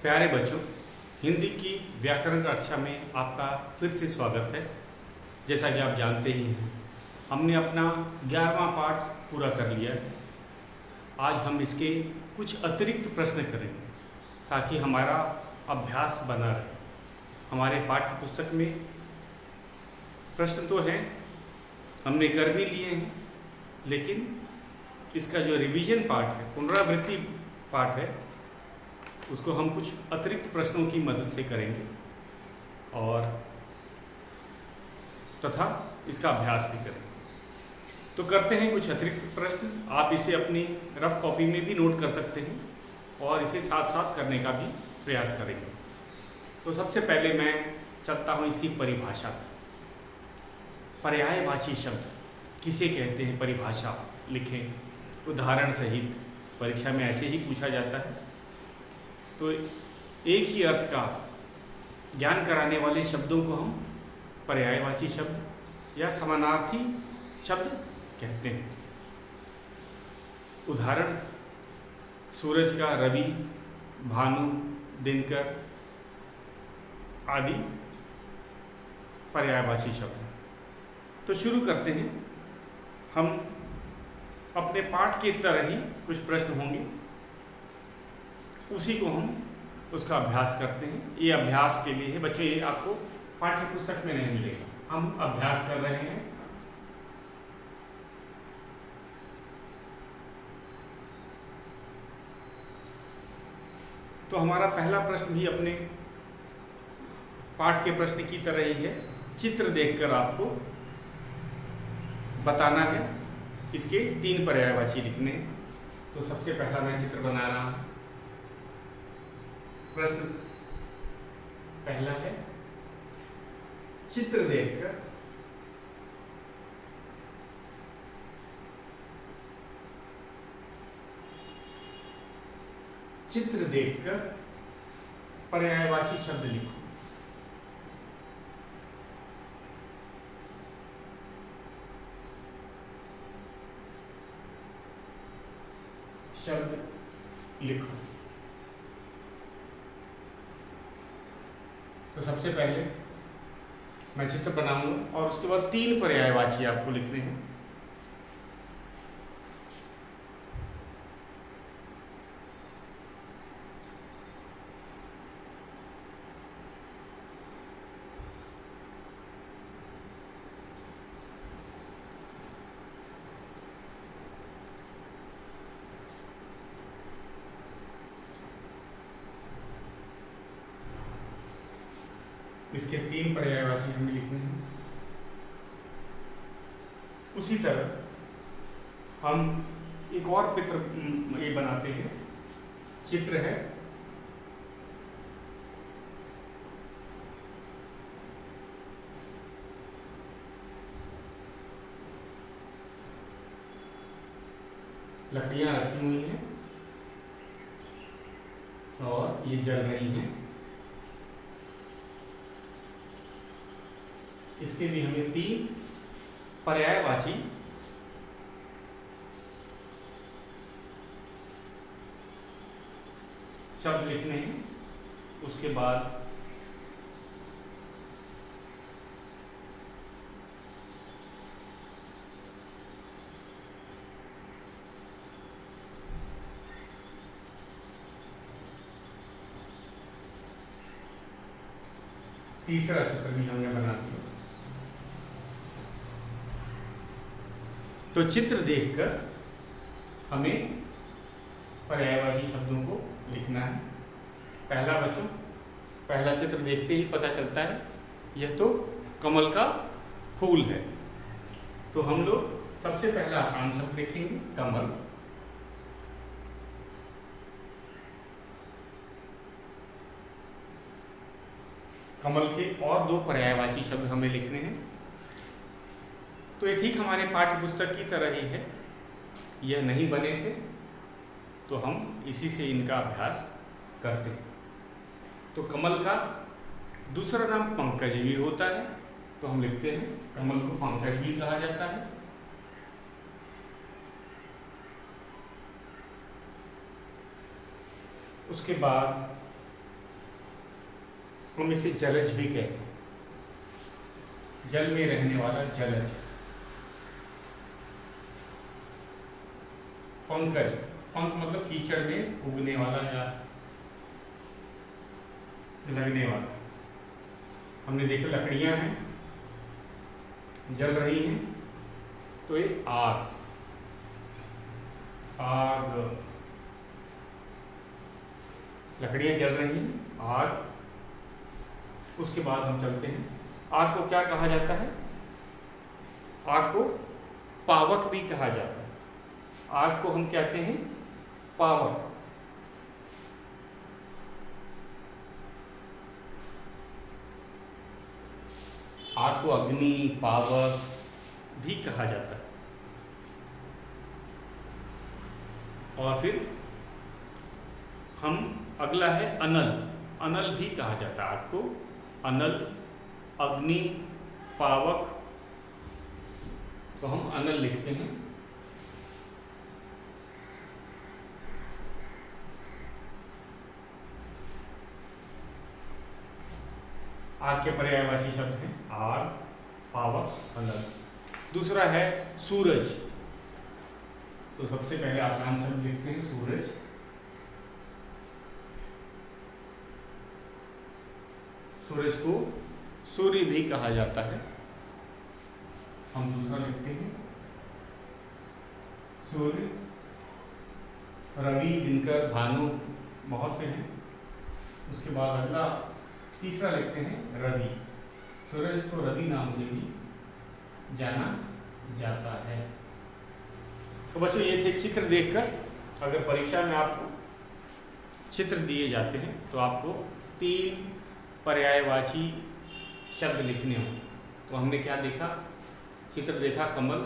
प्यारे बच्चों, हिंदी की व्याकरण कक्षा में आपका फिर से स्वागत है। जैसा कि आप जानते ही हैं, हमने अपना 11वां पाठ पूरा कर लिया है। आज हम इसके कुछ अतिरिक्त प्रश्न करेंगे ताकि हमारा अभ्यास बना रहे। हमारे पाठ्य पुस्तक में प्रश्न तो हैं, हमने कर भी लिए हैं, लेकिन इसका जो रिवीजन पार्ट है, पुनरावृत्ति पार्ट है, उसको हम कुछ अतिरिक्त प्रश्नों की मदद से करेंगे और तथा इसका अभ्यास भी करेंगे। तो करते हैं कुछ अतिरिक्त प्रश्न। आप इसे अपनी रफ कॉपी में भी नोट कर सकते हैं और इसे साथ साथ करने का भी प्रयास करेंगे। तो सबसे पहले मैं चलता हूँ इसकी परिभाषा। पर्यायवाची शब्द किसे कहते हैं, परिभाषा लिखें उदाहरण सहित। परीक्षा में ऐसे ही पूछा जाता है। तो एक ही अर्थ का ज्ञान कराने वाले शब्दों को हम पर्यायवाची शब्द या समानार्थी शब्द कहते हैं। उदाहरण सूरज का, रवि, भानु, दिनकर आदि पर्यायवाची शब्द। तो शुरू करते हैं। हम अपने पाठ की तरह ही कुछ प्रश्न होंगे, उसी को हम उसका अभ्यास करते हैं। ये अभ्यास के लिए है बच्चों, ये आपको पाठ्य पुस्तक में नहीं मिलेगा, हम अभ्यास कर रहे हैं। तो हमारा पहला प्रश्न भी अपने पाठ के प्रश्न की तरह ही है। चित्र देखकर आपको बताना है, इसके 3 पर्यायवाची लिखने हैं। तो सबसे पहला मैं चित्र बना रहा हूं। प्रश्न पहला है, चित्र देखकर पर्यायवाची शब्द लिखो। शब्द लिखो। तो सबसे पहले मैं चित्र बनाऊंगा और उसके बाद 3 पर्यायवाची आपको लिखने हैं। इसके 3 पर्यायवाची हमें लिखने हैं। उसी तरह हम एक और चित्र ये बनाते हैं। चित्र है लकड़ियां रखी हुई हैं और ये जल रही हैं। इसके लिए हमें 3 पर्यायवाची शब्द लिखने हैं। उसके बाद तीसरा चित्र भी हमने बना दिया। तो चित्र देखकर हमें पर्यायवाची शब्दों को लिखना है। पहला चित्र देखते ही पता चलता है, यह तो कमल का फूल है। तो हम लोग सबसे पहला आसान शब्द लिखेंगे, कमल। कमल के और 2 पर्यायवाची शब्द हमें लिखने हैं। तो ये ठीक हमारे पाठ्य पुस्तक की तरह ही है। यह नहीं बने थे तो हम इसी से इनका अभ्यास करते हैं। तो कमल का दूसरा नाम पंकज भी होता है। तो हम लिखते हैं कमल को पंकज भी कहा जाता है। उसके बाद हम इसे जलज भी कहते हैं, जल में रहने वाला जलज। पंकज, पंख मतलब कीचड़ में उगने वाला या लगने वाला। हमने देखा लकड़ियां हैं, जल रही हैं, तो ये आग, आग, लकड़ियां जल रही हैं, आग। उसके बाद हम चलते हैं, आग को क्या कहा जाता है? आग को पावक भी कहा जाता है। आग को हम कहते हैं पावक। आग को अग्नि, पावक भी कहा जाता है। और फिर हम अगला है अनल। अनल भी कहा जाता है आग को। अनल, अग्नि, पावक, तो हम अनल लिखते हैं। आग के पर्यायवाची शब्द हैं आग, पावक, अनल। दूसरा है सूरज। तो सबसे पहले आसान शब्द लिखते हैं सूरज। सूरज को सूर्य भी कहा जाता है। हम दूसरा लिखते हैं सूर्य। रवि, दिनकर, भानु बहुत से हैं। उसके बाद अगला तीसरा लिखते हैं रवि। सूरज को रवि नाम से भी जाना जाता है। तो बच्चों ये थे चित्र देखकर। अगर परीक्षा में आपको चित्र दिए जाते हैं तो आपको 3 पर्यायवाची शब्द लिखने हों। तो हमने क्या देखा? चित्र देखा, कमल।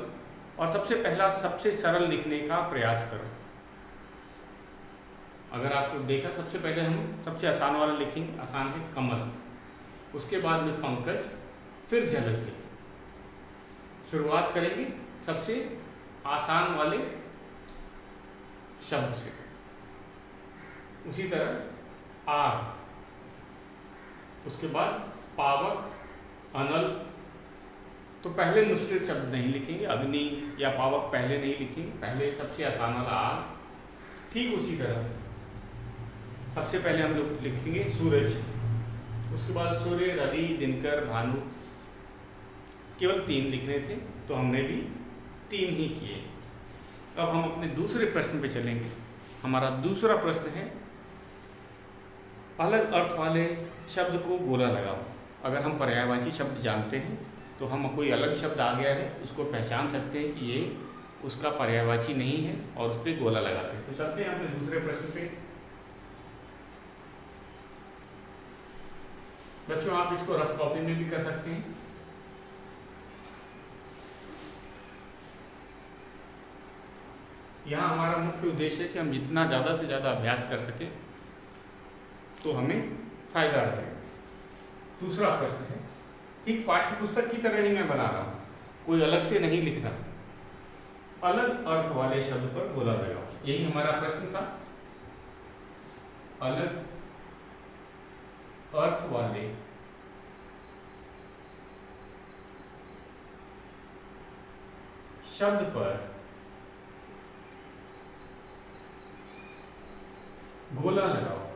और सबसे पहला सबसे सरल लिखने का प्रयास करो। अगर आपको देखा, सबसे पहले हम सबसे आसान वाला लिखेंगे। आसान है कमल, उसके बाद में पंकज, फिर जलज लिखेंगे। शुरुआत करेंगे सबसे आसान वाले शब्द से। उसी तरह आग, उसके बाद पावक, अनल। तो पहले मुश्किल शब्द नहीं लिखेंगे, अग्नि या पावक पहले नहीं लिखेंगे, पहले सबसे आसान वाला आग। ठीक उसी तरह सबसे पहले हम लोग लिखेंगे सूरज, उसके बाद सूर्य, रवि, दिनकर, भानु। केवल 3 लिखने थे तो हमने भी 3 ही किए। अब हम अपने दूसरे प्रश्न पे चलेंगे। हमारा दूसरा प्रश्न है अलग अर्थ वाले शब्द को गोला लगाओ। अगर हम पर्यायवाची शब्द जानते हैं तो हम कोई अलग शब्द आ गया है उसको पहचान सकते हैं कि ये उसका पर्यायवाची नहीं है और उस पर गोला लगाते हैं। तो चलते हैं अपने दूसरे प्रश्न पे। बच्चों आप इसको रफ कॉपी में भी कर सकते हैं। यहाँ हमारा मुख्य उद्देश्य है कि हम जितना ज़्यादा से ज़्यादा अभ्यास कर सकें तो हमें फायदा रहेगा। दूसरा प्रश्न है, ठीक पाठ्य पुस्तक की तरह ही मैं बना रहा हूँ, कोई अलग से नहीं लिख रहा। अलग अर्थ वाले शब्द पर गोला लगाओ, यही हमारा प्रश्न था। अलग अर्थ वाले शब्द पर गोला लगाओ।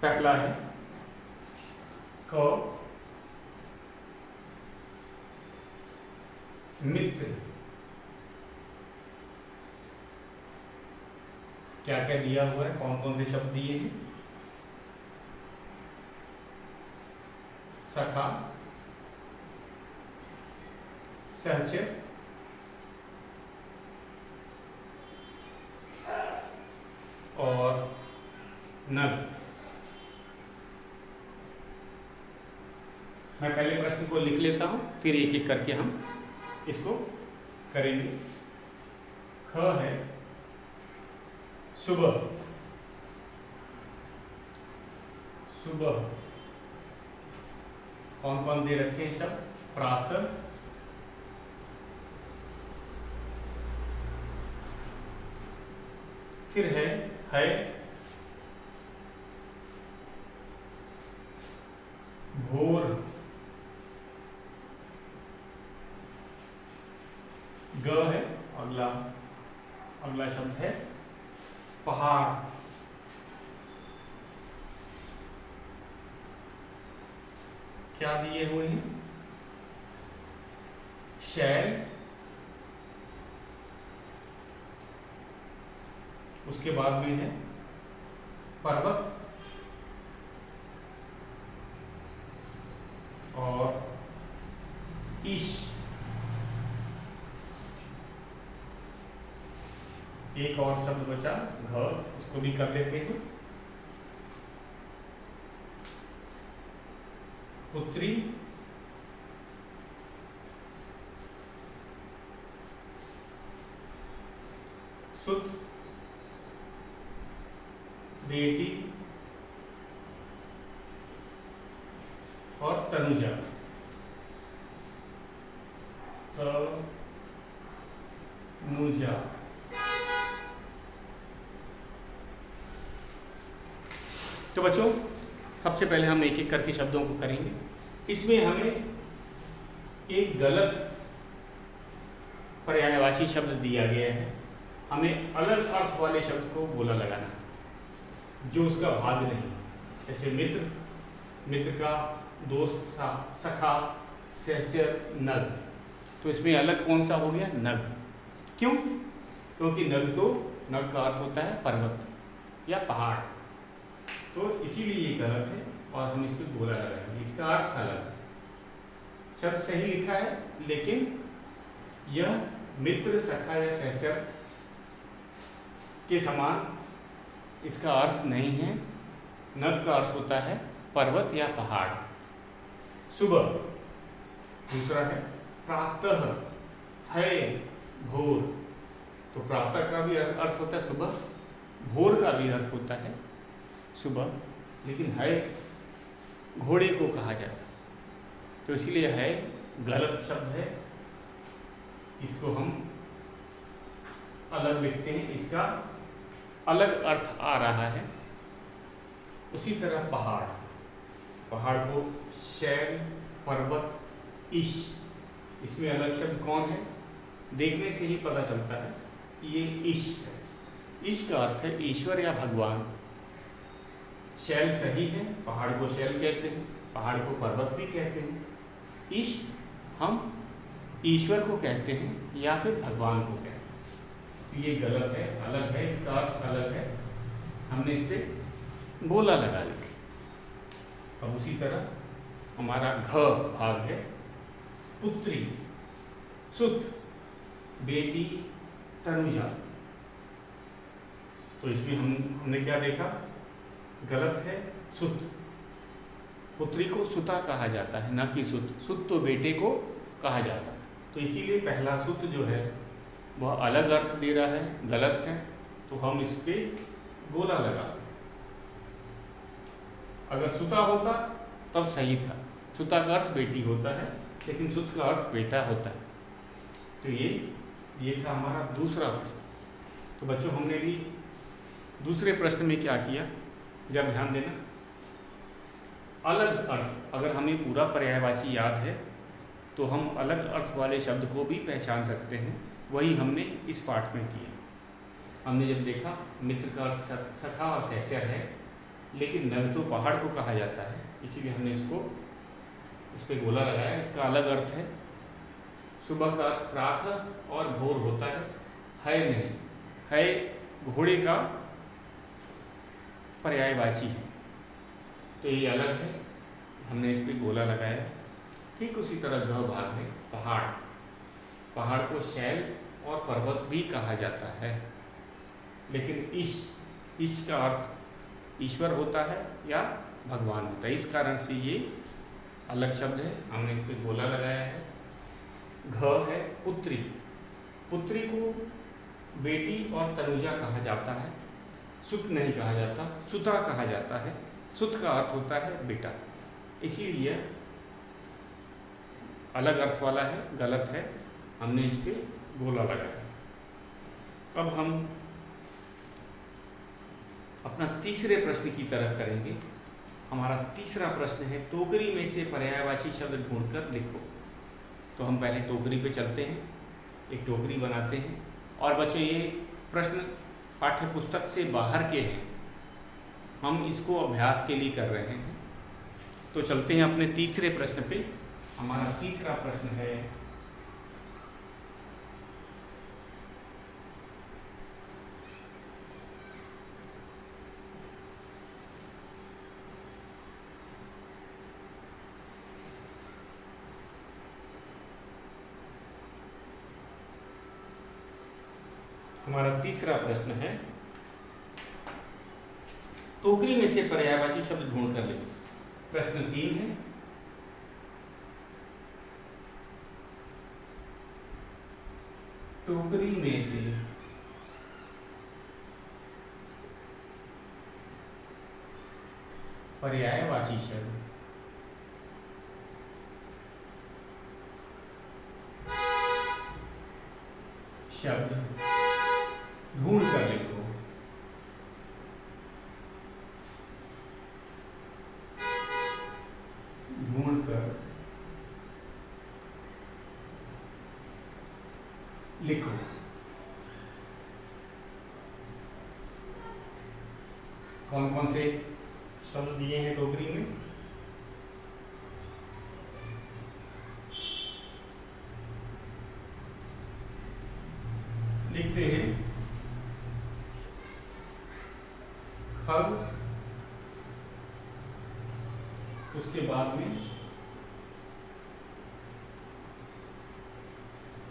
पहला है क, मित्र। क्या क्या दिया हुआ है, कौन कौन से शब्द दिए हैं? सखा, सहचर, और नग। मैं पहले प्रश्न को लिख लेता हूं, फिर एक एक करके हम इसको करेंगे। ख है सुबह। सुबह कौन कौन दे रखे हैं शब्द? प्रातः, फिर है भोर, ग है, अगला शब्द है पहाड़, क्या दिए हुए हैं, शैल, उसके बाद में है पर्वत और ईश। एक और शब्द बचा घ, इसको भी कर लेते हैं। पुत्री, सुत, बेटी और तनुजा। तनुजा। तो बच्चों, सबसे पहले हम एक एक करके शब्दों को करेंगे। इसमें हमें एक गलत पर्यायवाची शब्द दिया गया है, हमें अलग अर्थ वाले शब्द को बोला लगाना जो उसका भाग नहीं। जैसे मित्र, मित्र का दोस्त, सखा, सहचर, नग। तो इसमें अलग कौन सा हो गया? नग। क्यों? क्योंकि नग का अर्थ होता है पर्वत या पहाड़, तो इसीलिए ये गलत है और हम इसको बोला लगाएंगे। इसका अर्थ अलग, शब्द सही लिखा है लेकिन यह मित्र, सखा या सहचर के समान इसका अर्थ नहीं है। नग का अर्थ होता है पर्वत या पहाड़। सुबह, दूसरा है प्रातः, है भोर। तो प्रातः का भी अर्थ होता है सुबह, भोर का भी अर्थ होता है सुबह, लेकिन है घोड़े को कहा जाता है, तो इसलिए है गलत शब्द है। इसको हम अलग लिखते हैं, इसका अलग अर्थ आ रहा है। उसी तरह पहाड़, पहाड़ को शैल, पर्वत, ईश, इसमें अलग शब्द कौन है? देखने से ही पता चलता है कि ये ईश है। ईश का अर्थ है ईश्वर या भगवान। शैल सही है, पहाड़ को शैल कहते हैं, पहाड़ को पर्वत भी कहते हैं। ईश हम ईश्वर को कहते हैं या फिर भगवान को कहते हैं। ये गलत है, अलग है, इसका अर्थ अलग है, हमने इस पर बोला लगा लिया। अब उसी तरह हमारा घ भाग है पुत्री, सुत, बेटी, तनुजा। तो इसमें हमने क्या देखा? गलत है सुत। पुत्री को सुता कहा जाता है, ना कि सुत। सुत तो बेटे को कहा जाता है, तो इसीलिए पहला सुत जो है वह अलग अर्थ दे रहा है, गलत है, तो हम इस पे गोला लगा। अगर सुता होता तब सही था, सुता का अर्थ बेटी होता है लेकिन सुत का अर्थ बेटा होता है। तो ये था हमारा दूसरा प्रश्न। तो बच्चों, हमने भी दूसरे प्रश्न में क्या किया, जब ध्यान देना, अलग अर्थ, अगर हमें पूरा पर्यायवाची याद है तो हम अलग अर्थ वाले शब्द को भी पहचान सकते हैं। वही हमने इस पाठ में किया। हमने जब देखा मित्र का अर्थ सखा और सहचर है, लेकिन नग तो पहाड़ को कहा जाता है, इसीलिए हमने इस पर गोला लगाया। इसका अलग अर्थ है, सुबह का अर्थ प्रातः और भोर होता है नहीं, है घोड़े का पर्यायवाची है, तो ये अलग है, हमने इस पर गोला लगाया। ठीक उसी तरह घ भाग में पहाड़, पहाड़ को शैल और पर्वत भी कहा जाता है, लेकिन ईश का अर्थ ईश्वर होता है या भगवान होता है, इस कारण से ये अलग शब्द है, हमने इस पर गोला लगाया है। घ है पुत्री, पुत्री को बेटी और तनुजा कहा जाता है, सुत नहीं कहा जाता, सुता कहा जाता है। सुत का अर्थ होता है बेटा, इसीलिए अलग अर्थ वाला है, गलत है, हमने इस पे गोला लगाया। अब हम अपना तीसरे प्रश्न की तरफ करेंगे। हमारा तीसरा प्रश्न है, टोकरी में से पर्यायवाची शब्द ढूंढकर लिखो। तो हम पहले टोकरी पे चलते हैं, एक टोकरी बनाते हैं। और बच्चों, ये प्रश्न पाठ्य पुस्तक से बाहर के हैं, हम इसको अभ्यास के लिए कर रहे हैं। तो चलते हैं अपने तीसरे प्रश्न पे। हमारा तीसरा प्रश्न है, टोकरी में से पर्यायवाची शब्द ढूंढ कर लिखो। प्रश्न 3 है, टोकरी में से पर्यायवाची शब्द ढूंढ कर लिखो। ढूंढ कर लिखो। कौन कौन से शब्द दिए हैं टोकरी में? लिखते हैं, खग, उसके बाद में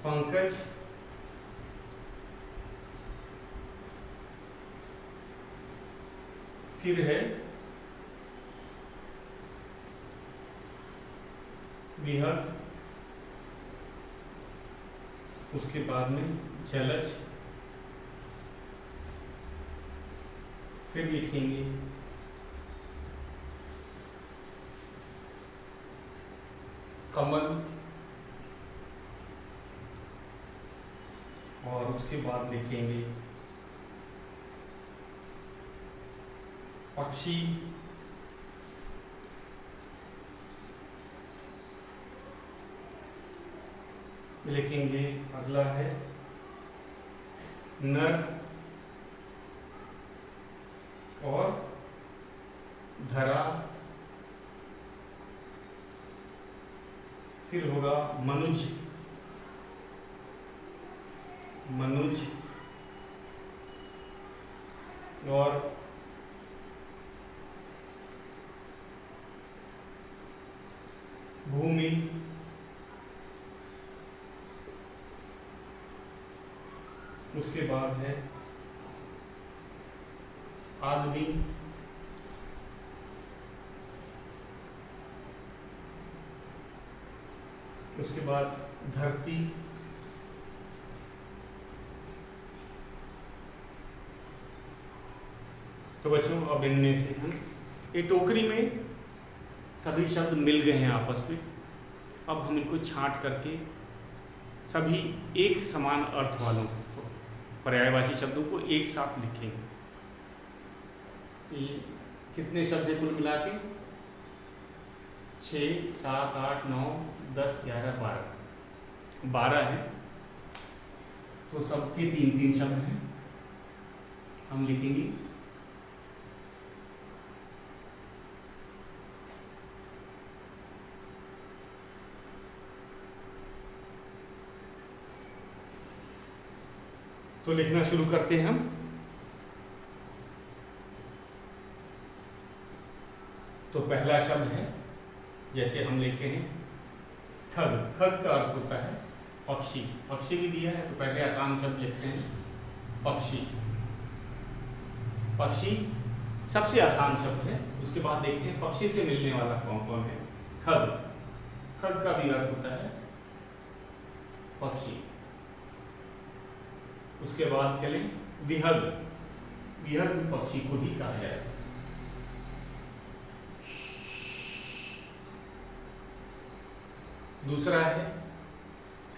पंकज, फिर है विहग, उसके बाद में जलज, फिर लिखेंगे कमल, और उसके बाद लिखेंगे पक्षी, लिखेंगे, अगला है नर और धरा, फिर होगा मनुज, और भूमि, उसके बाद है आदमी, उसके बाद धरती, तो बच्चों अब इनमें से हम ये टोकरी में सभी शब्द मिल गए हैं आपस में। अब हम इनको छांट करके सभी एक समान अर्थ वालों पर्यायवाची शब्दों को एक साथ लिखेंगे। तो ये कितने शब्द है कुल मिला के? 6, 7, 8, 9, 10, 11, 12 है। तो सबके 3-3 शब्द हैं, हम लिखेंगे तो लिखना शुरू करते हैं हम। तो पहला शब्द है, जैसे हम लेते हैं खग। खग का अर्थ होता है पक्षी। पक्षी भी दिया है तो पहले आसान शब्द लिखते हैं पक्षी। पक्षी सबसे आसान शब्द है। उसके बाद देखते हैं पक्षी से मिलने वाला कौन कौन है। खग, खग का भी अर्थ होता है पक्षी। उसके बाद चलें विहग। विहग पक्षी को ही कहा जाए। दूसरा है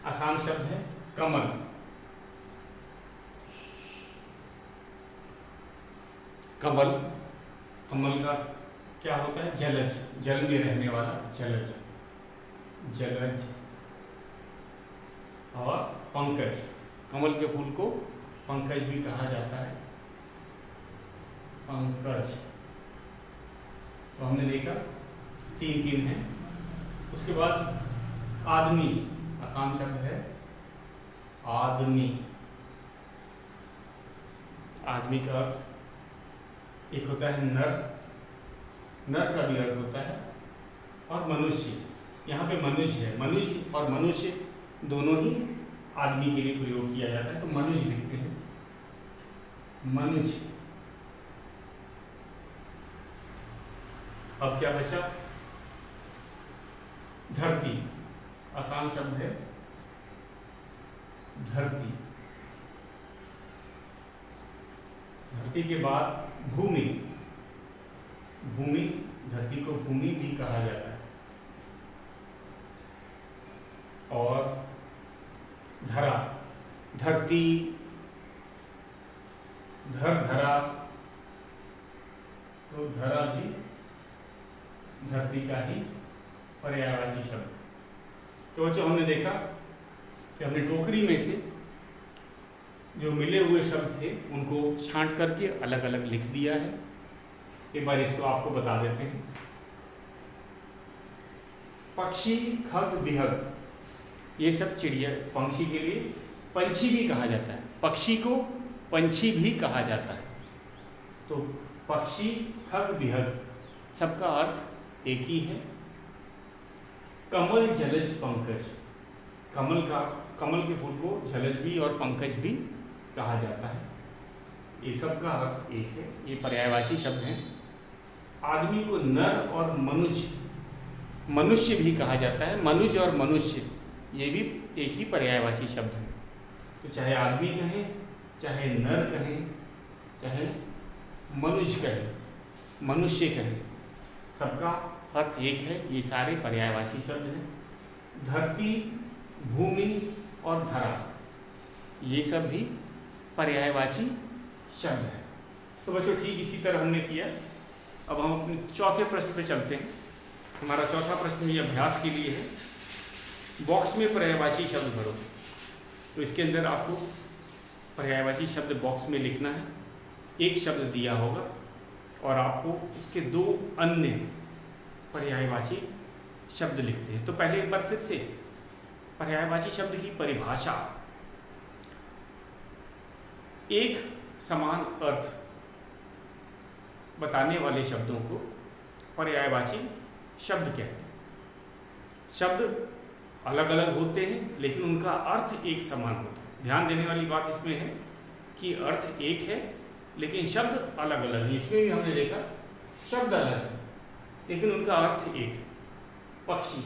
आसान शब्द है कमल। कमल, कमल का क्या होता है? जलज, जल में रहने वाला जलज, जलज। और पंकज, कमल के फूल को पंकज भी कहा जाता है, पंकज। तो हमने देखा 3 है। उसके बाद आदमी, आसान शब्द है आदमी। आदमी का अर्थ एक होता है नर, नर का भी अर्थ होता है, और मनुष्य। यहाँ पे मनुष्य है, मनुष्य और मनुष्य दोनों ही आदमी के लिए प्रयोग किया जाता है, तो मनुष्य लिखते हैं, मनुष्य। अब क्या बचा? धरती, आसान शब्द है धरती। धरती के बाद भूमि, भूमि, धरती को भूमि भी कहा जाता है। और धरा, धरती, धरा, तो धरा भी धरती का ही पर्यायवाची शब्द। तो बच्चों हमने देखा कि हमने टोकरी में से जो मिले हुए शब्द थे उनको छांट करके अलग अलग लिख दिया है। एक बार इसको आपको बता देते हैं। पक्षी, खग, विहग, ये सब चिड़िया, पंछी के लिए पंछी भी कहा जाता है, पक्षी को पंछी भी कहा जाता है। तो पक्षी, खग, विहग सबका अर्थ एक ही है। कमल, जलज, पंकज, कमल का, कमल के फूल को जलज भी और पंकज भी कहा जाता है। ये सब का अर्थ एक है, ये पर्यायवाची शब्द हैं। आदमी को नर और मनुष्य, मनुष्य भी कहा जाता है, मनुज और मनुष्य ये भी एक ही पर्यायवाची शब्द है। तो चाहे आदमी कहें, चाहे नर कहें, चाहे मनुष्य कहें, मनुष्य कहें, सबका अर्थ एक है। ये सारे पर्यायवाची शब्द हैं। धरती, भूमि और धरा, ये सब भी पर्यायवाची शब्द है। तो बच्चों ठीक इसी तरह हमने किया। अब हम अपने चौथे प्रश्न पे चलते हैं। हमारा चौथा प्रश्न ये अभ्यास के लिए है, बॉक्स में पर्यायवाची शब्द भरो। तो इसके अंदर आपको पर्यायवाची शब्द बॉक्स में लिखना है। एक शब्द दिया होगा और आपको उसके 2 अन्य पर्यायवाची शब्द लिखते हैं। तो पहले एक बार फिर से पर्यायवाची शब्द की परिभाषा। एक समान अर्थ बताने वाले शब्दों को पर्यायवाची शब्द कहते हैं। शब्द अलग अलग होते हैं लेकिन उनका अर्थ एक समान होता है। ध्यान देने वाली बात इसमें है कि अर्थ एक है लेकिन शब्द अलग अलग है। इसमें भी हमने देखा शब्द अलग है लेकिन उनका अर्थ एक है। पक्षी,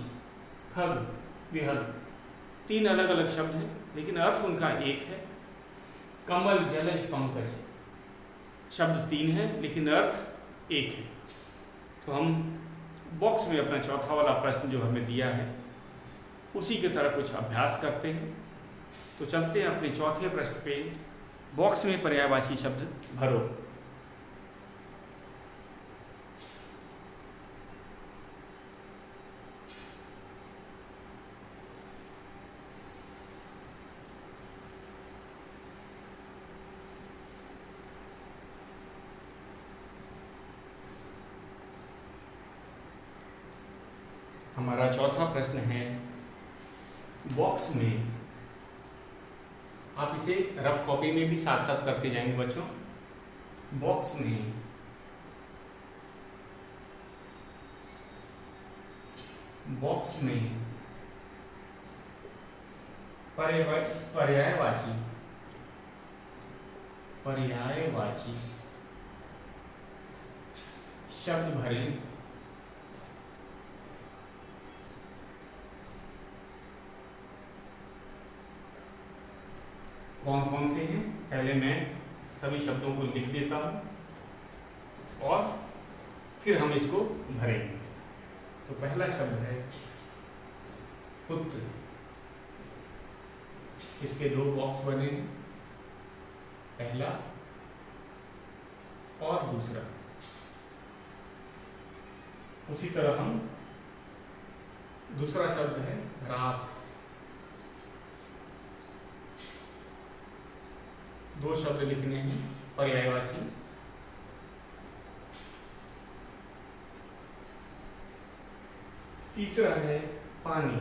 खग, विहग 3 अलग अलग शब्द हैं लेकिन अर्थ उनका एक है। कमल, जलज, पंकज शब्द 3 हैं लेकिन अर्थ एक है। तो हम बॉक्स में अपना चौथा वाला प्रश्न जो हमें दिया है उसी की तरह कुछ अभ्यास करते हैं। तो चलते हैं अपने चौथे प्रश्न पे। बॉक्स में पर्यायवाची शब्द भरो। हमारा चौथा प्रश्न है, बॉक्स में, आप इसे रफ कॉपी में भी साथ साथ करते जाएंगे बच्चों। बॉक्स में पर्यायवाची शब्द भरें। कौन कौन से हैं? पहले मैं सभी शब्दों को लिख देता हूं और फिर हम इसको भरेंगे। तो पहला शब्द है पुत्र। इसके दो बॉक्स बने हैं, पहला और दूसरा। उसी तरह हम दूसरा शब्द है रात। दो शब्द लिखने हैं पर्यायवाची। तीसरा है पानी।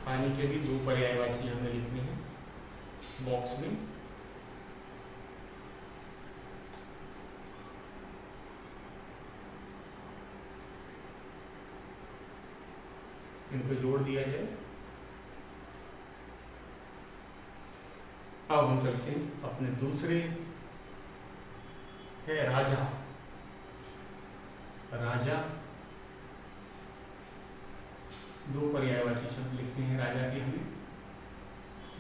पानी के भी दो पर्यायवाची हमें लिखने हैं बॉक्स में। इनको जोड़ दिया जाए। अब हम चलते हैं अपने दूसरे है राजा। राजा, दो पर्यायवाची शब्द लिखने हैं राजा के, हमें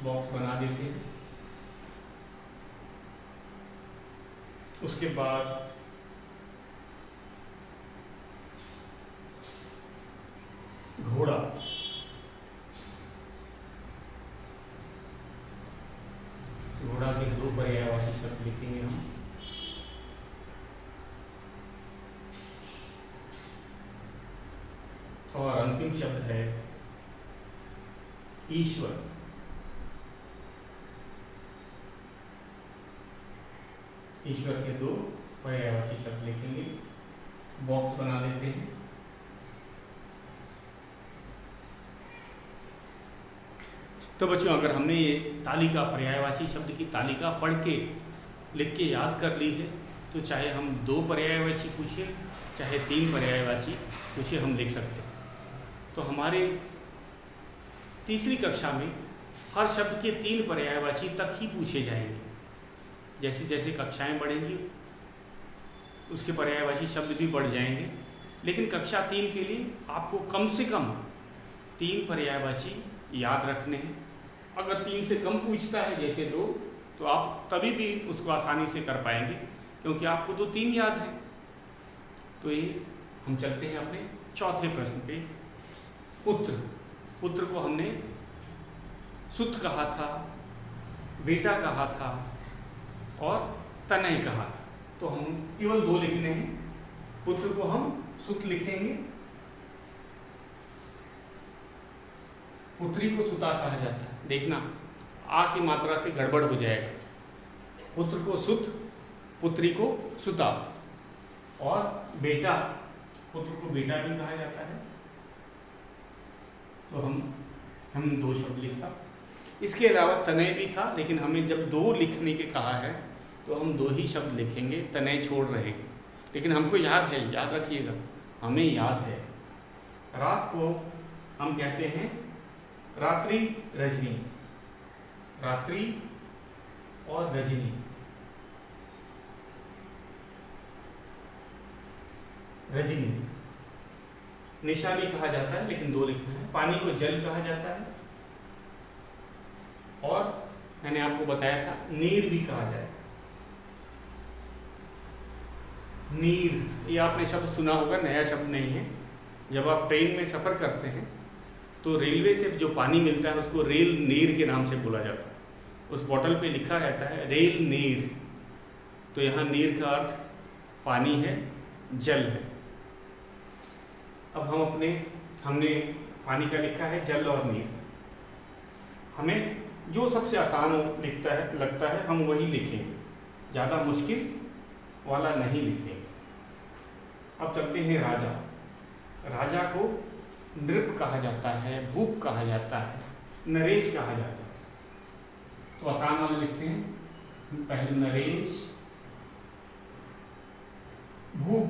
बॉक्स बना देते हैं। उसके बाद घोड़ा। घोड़ा के दो पर्यायवाची शब्द लिखेंगे हम। और अंतिम शब्द है ईश्वर। ईश्वर के दो पर्यायवाची शब्द लिखेंगे, बॉक्स बना देते हैं। तो बच्चों, अगर हमने ये तालिका, पर्यायवाची शब्द की तालिका पढ़ के लिख के याद कर ली है, तो चाहे हम दो पर्यायवाची पूछे चाहे तीन पर्यायवाची पूछे, हम लिख सकते हैं। तो हमारे तीसरी कक्षा में हर शब्द के तीन पर्यायवाची तक ही पूछे जाएंगे। जैसे जैसे कक्षाएं बढ़ेंगी उसके पर्यायवाची शब्द भी बढ़ जाएंगे, लेकिन कक्षा 3 के लिए आपको कम से कम 3 पर्यायवाची याद रखने हैं। अगर 3 से कम पूछता है जैसे 2, तो आप तभी भी उसको आसानी से कर पाएंगे, क्योंकि आपको तो 3 याद है। तो ये हम चलते हैं अपने चौथे प्रश्न पे। पुत्र। पुत्र को हमने सुत कहा था, बेटा कहा था और तनय कहा था। तो हम केवल 2 लिखने हैं। पुत्र को हम सुत लिखेंगे, पुत्री को सुता कहा जाता है। देखना, आ की मात्रा से गड़बड़ हो जाएगा। पुत्र को सुत, पुत्री को सुता। और बेटा, पुत्र को बेटा भी कहा जाता है। तो हम 2 शब्द लिखा। इसके अलावा तनय भी था, लेकिन हमें जब 2 लिखने के कहा है तो हम 2 ही शब्द लिखेंगे, तनय छोड़ रहे हैं। लेकिन हमको याद है, याद रखिएगा, हमें याद है। रात को हम कहते हैं रात्रि रजनी। रात्रि और रजनी। रजनी। निशा भी कहा जाता है, लेकिन 2 लिखना है। पानी को जल कहा जाता है, और मैंने आपको बताया था नीर भी कहा जाए। नीर, ये आपने शब्द सुना होगा, नया शब्द नहीं है। जब आप ट्रेन में सफ़र करते हैं तो रेलवे से जो पानी मिलता है उसको रेल नीर के नाम से बोला जाता है। उस बोतल पे लिखा रहता है रेल नीर। तो यहाँ नीर का अर्थ पानी है, जल है। अब हमने पानी का लिखा है, जल और नीर। हमें जो सबसे आसान लगता है हम वही लिखेंगे, ज़्यादा मुश्किल वाला नहीं लिखेंगे। अब चलते हैं राजा। राजा को नृप कहा जाता है, भूप कहा जाता है, नरेश कहा जाता है। तो आसान वाले लिखते हैं। पहले नरेश, भूप,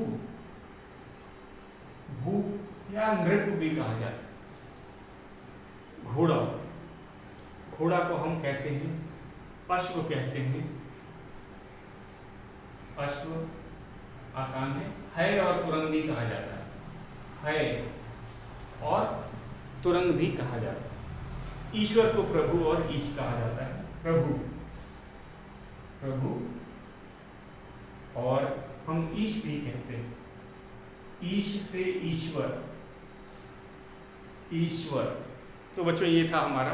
भूप या नृप भी कहा जाता है। घोड़ा। घोड़ा को हम कहते हैं, अश्व कहते हैं। अश्व आसान है और तुरंग भी कहा जाता है। और तुरंग भी कहा जाता है। ईश्वर को प्रभु और ईश कहा जाता है। प्रभु, प्रभु, और हम ईश भी कहते हैं। ईश से ईश्वर, ईश्वर। तो बच्चों ये था हमारा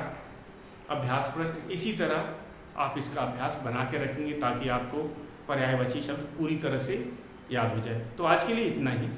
अभ्यास प्रश्न। इसी तरह आप इसका अभ्यास बना के रखेंगे ताकि आपको पर्यायवाची शब्द पूरी तरह से याद हो जाए। तो आज के लिए इतना ही।